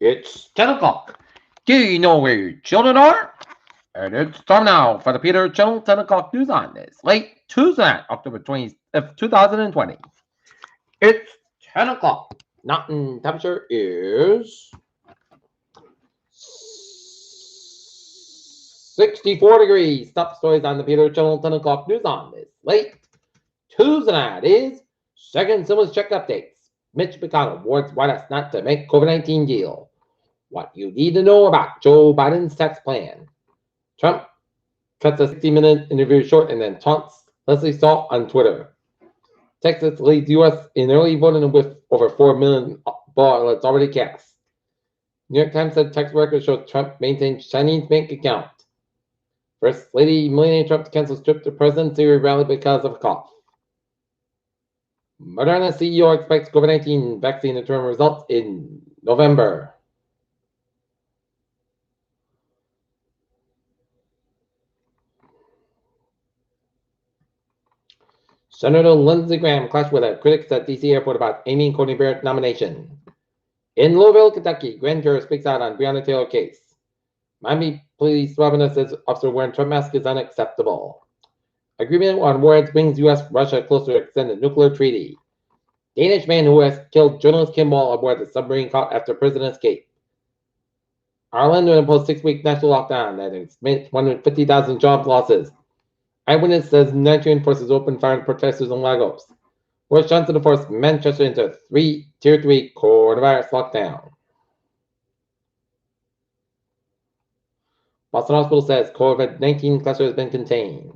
It's 10 o'clock. Do you know where your children are? And it's time now for the Peter Channel 10 o'clock news on this late Tuesday, October 20th, 2020. It's 10 o'clock. Mountain temperature is 64 degrees. Top stories on the Peter Channel 10 o'clock news on this late Tuesday night is second stimulus check updates. Mitch McConnell warns White House not to make COVID-19 deal. What you need to know about Joe Biden's tax plan. Trump cuts a 60-minute interview short and then taunts Leslie Stahl on Twitter. Texas leads U.S. in early voting with over 4 million ballots already cast. New York Times said tax records show Trump maintains Chinese bank account. First Lady Melania Trump cancels trip to presidency rally because of a cough. Moderna CEO expects COVID-19 vaccine interim results in November. Senator Lindsey Graham clashed with critics at D.C. airport about Amy and Coney Barrett nomination. In Louisville, Kentucky, grand juror speaks out on Breonna Taylor case. Miami police Robin says officer wearing Trump mask is unacceptable. Agreement on words brings U.S. Russia closer to extended nuclear treaty. Danish man who has killed journalist Kimball aboard the submarine caught after prison escape. Ireland will impose 6-week national lockdown that has made 150,000 job losses. Eyewitness says Nigerian forces opened fire on protesters in Lagos. Boris Johnson to force Manchester into tier 3 coronavirus lockdown. Boston Hospital says COVID-19 cluster has been contained.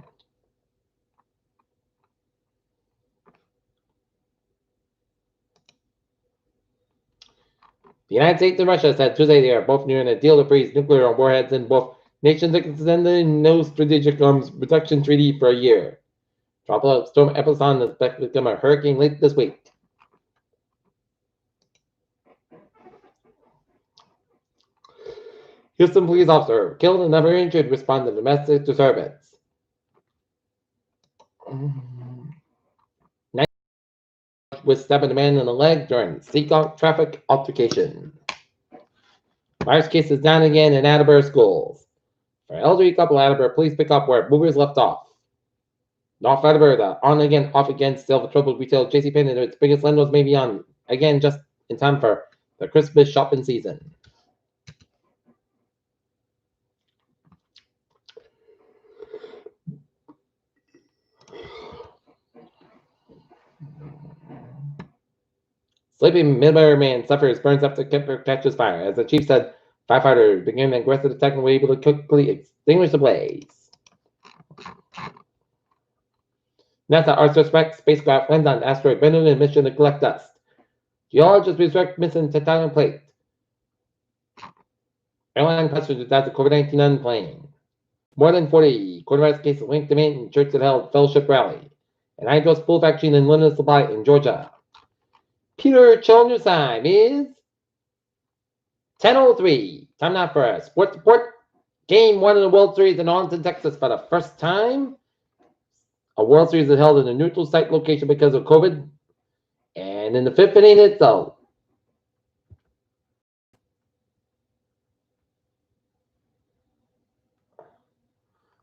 The United States and Russia said Tuesday they are both nearing a deal to freeze nuclear warheads in both nations extended no strategic arms reduction treaty for a year. Tropical storm Epsilon is expected to become a hurricane late this week. Houston police officer killed and never injured respond to domestic disturbance. With stabbing a man in the leg during Seacock traffic altercation. Virus cases down again in Attleboro schools. For elderly couple, Attleboro police pick up where movers left off. North Attleboro, the on again, off again, still the troubled retail JCPenney and its biggest landlords may be on again just in time for the Christmas shopping season. Sleeping Midway man suffers burns after camper catches fire. As the chief said, firefighters began an aggressive attack and were able to quickly extinguish the blaze. NASA Arthur Speck spacecraft lands on asteroid Bennu in mission to collect dust. Geologists resurrect missing tectonic plate. Airline passengers died of COVID-19 on plane. More than 40 coronavirus cases linked to main church that held fellowship rally. An hydro spool vaccine in limited supply in Georgia. Peter Children's time is 10:03. Time now for a sports report. Game 1 of the World Series in Austin, Texas for the first time. A World Series is held in a neutral site location because of COVID. And in the 5th inning, it's out.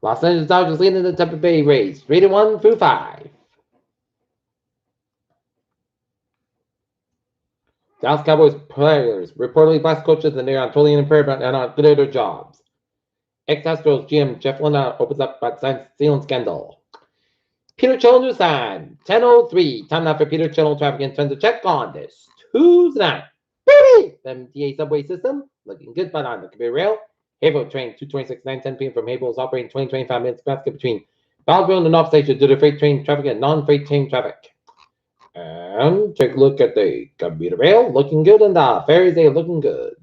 Los Angeles Dodgers leading the Tampa Bay Rays 3-1 through 5. Dallas Cowboys players reportedly blast coaches and they are totally unimpaired but are not good at their jobs. Ex-Astros GM Jeff Luhnow opens up about sign stealing scandal. Peter Channel News time, 10:03. Time now for Peter Channel traffic and trends to check on this Tuesday night. The MTA subway system looking good, but on the Kabir Rail. Haverhill train 226 9:10 p.m. from Haverhill is operating 20-25 minutes basket between Baldwin and the North Station due to freight train traffic and non-freight train traffic. And take a look at the commuter rail, looking good, and the ferries, they're looking good.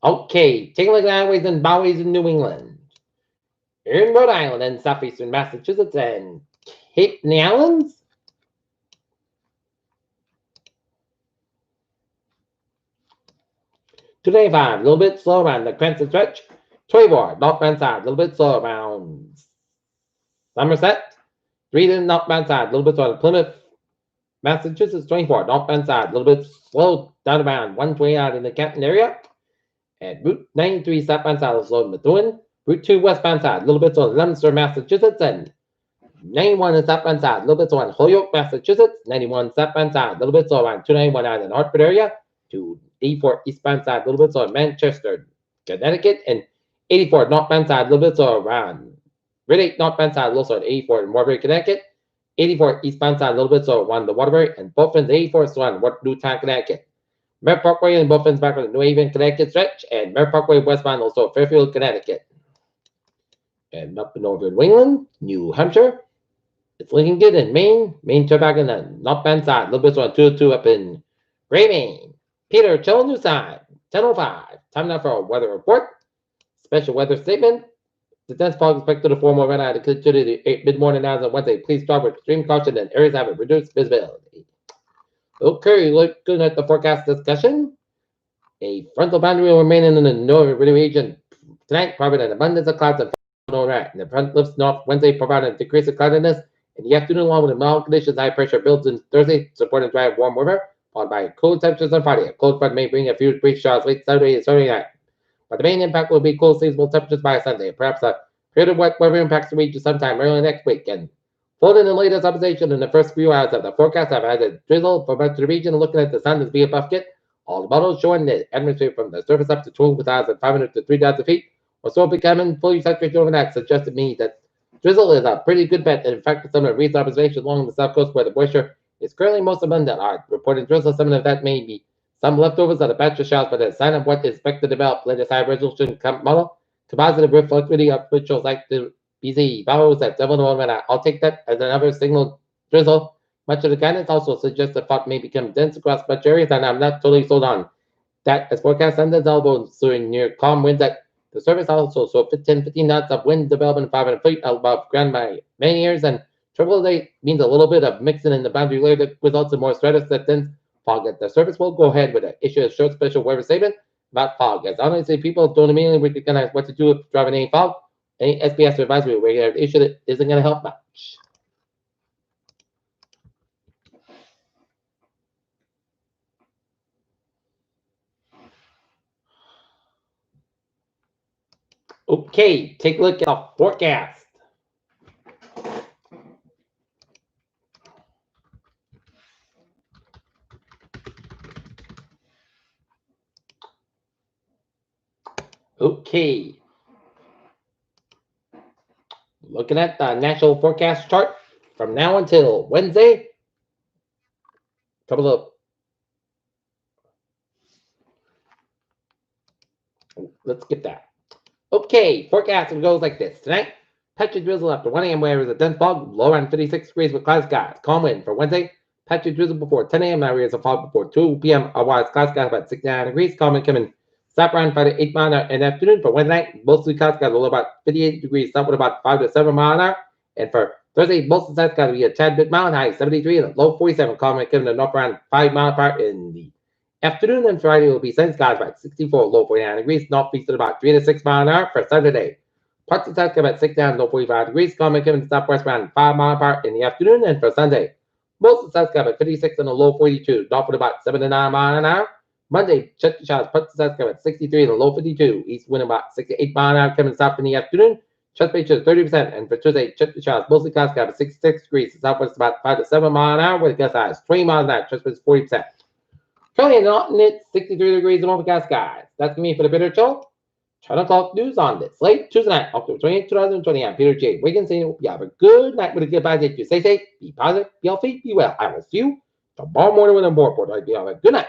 Okay, take a look at highways and byways in New England. In Rhode Island and southeastern Massachusetts and Cape and the Islands. $2.95, a little bit slow around the Cranston stretch. Toyboard, northbound side, a little bit slow around Somerset. 3 to northbound side, a little bit slow to Plymouth. Massachusetts 24, northbound side, a little bit slow down around 120 out in the Canton area. And Route 93 southbound side, a little slow in Methuen. Route 2 westbound side, a little bit slow in Leominster, Massachusetts. And 91 is southbound side, a little bit slow in Holyoke, Massachusetts. 91 southbound side, a little bit slow around 291 out in the Hartford area. To 84 eastbound side, a little bit slow in Manchester, Connecticut. And 84 northbound side, a little bit slow around Route 8 northbound side, a little slow at 84 in Warbury, Connecticut. 84 eastbound side, a little bit slow around the Waterbury. And both ends 84 slow on Newtown, Connecticut. Merritt Parkway and both ends back on the New Haven, Connecticut stretch. And Merritt Parkway westbound also Fairfield, Connecticut. And up in northern New England, New Hampshire, it's looking good in Maine. Maine turn back on the northbound side, a little bit slow on 202 up in Gray, Maine. Peter, chill new side, 10:05. Time now for a weather report. Special weather statement. The dense fog expected to form overnight to the mid-morning hours on Wednesday. Please drive with extreme caution and areas have a reduced visibility. Okay, looking at the forecast discussion. A frontal boundary will remain in the northern region tonight, providing an abundance of clouds and overnight. And the front lifts north Wednesday, providing a decrease of cloudiness. In the afternoon, along with the mild conditions, high pressure builds in Thursday, supporting dry, warm weather, followed by cold temperatures on Friday. A cold front may bring a few brief showers late Saturday and Sunday night. But the main impact will be cool seasonal temperatures by Sunday. Perhaps a period of wet weather impacts the region sometime early next week. And following the latest observation in the first few hours of the forecast, I've had a drizzle for much of the region. Looking at the sun as being buff kit, all the models showing the atmosphere from the surface up to 12,500 to 3,000 feet, or so becoming fully saturated overnight, suggested to me that drizzle is a pretty good bet. And in fact, some of the recent observations along the south coast where the moisture is currently most abundant are reporting drizzle. Some of that may be some leftovers of the batch of showers, but a sign of what is expected to develop. Latest high resolution model to positive reflectivity of which shows like the BZ values at 7 to 1 I'll take that as another signal drizzle. Much of the guidance also suggests the fog may become dense across much areas, and I'm not totally sold on that as forecast under the elbow ensuing near calm winds at the surface also. So 15 knots of wind development 500 feet above ground by many years, and turbulence means a little bit of mixing in the boundary layer that results in more stratus that dense fog at the surface. We'll go ahead with an issue a short special weather statement about fog. As honestly, people don't immediately recognize what to do if driving any fog. Any SBS advisory where the issue that isn't going to help much. Okay, take a look at the forecast. Okay. Looking at the national forecast chart from now until Wednesday. Couple of let's get that. Okay, forecast goes like this. Tonight, patchy drizzle after 1 a.m. where is a dense fog, low around 56 degrees with cloud skies. Calm wind for Wednesday. Patchy drizzle before 10 a.m. areas of fog before 2 p.m. Otherwise, cloud skies about 69 degrees. Calm wind coming south around 5 to 8 miles an hour in the afternoon. For Wednesday night, mostly cloud skies low about 58 degrees, south with about 5 to 7 miles an hour. And for Thursday, most of the south skies will be a tad bit mild, high 73 and a low 47. Calm wind coming to north around 5 miles apart in the afternoon. And Friday will be sunny skies about 64, low 49 degrees, northeast at about 3 to 6 miles an hour. For Saturday, parts of the south about 69, low 45 degrees. Calm wind coming to southwest around 5 miles apart in the afternoon. And for Sunday, most of the south skies about 56 and a low 42, north at about 7 to 9 miles an hour. Monday, check the showers, parts of the south sky about 63 and a low 52, east wind about 68 miles an hour coming south in the afternoon. Chest ratio is 30%, and for Tuesday, check the showers, mostly clouds sky about 66 degrees, southwest about 5 to 7 miles an hour, with a gust high is 20 miles an hour, chest is 40%. Currently in alternate 63 degrees and overcast skies. That's me for the Bitter Show. 10 o'clock news on this late Tuesday night, October 28, 2020. I'm Peter J. Wiggins saying you have a good night with a good bye. You stay safe, be positive, be healthy, be well. I will see you tomorrow morning with a more report. Be all right. Good night.